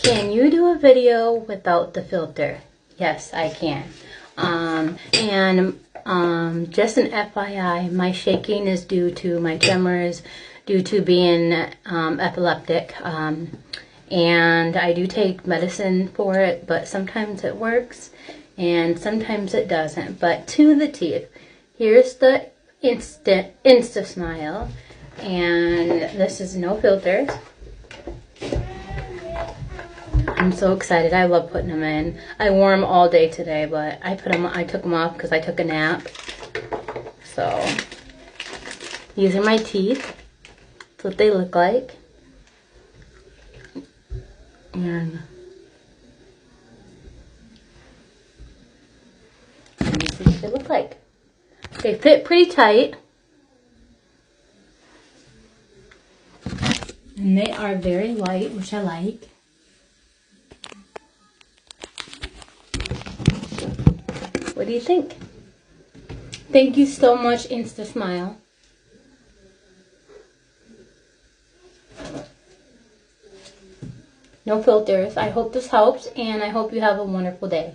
Can you do a video without the filter? Yes, I can. Just an FYI, my shaking is due to my tremors, due to being epileptic. And I do take medicine for it, but sometimes it works and sometimes it doesn't. But to the teeth, here's the instasmile, and this is no filters. I'm so excited. I love putting them in. I wore them all day today, but I took them off because I took a nap. So these are my teeth. That's what they look like. And this is what they look like. They fit pretty tight. And they are very light, which I like. What do you think? Thank you so much, instasmile. No filters. I hope this helps, and I hope you have a wonderful day.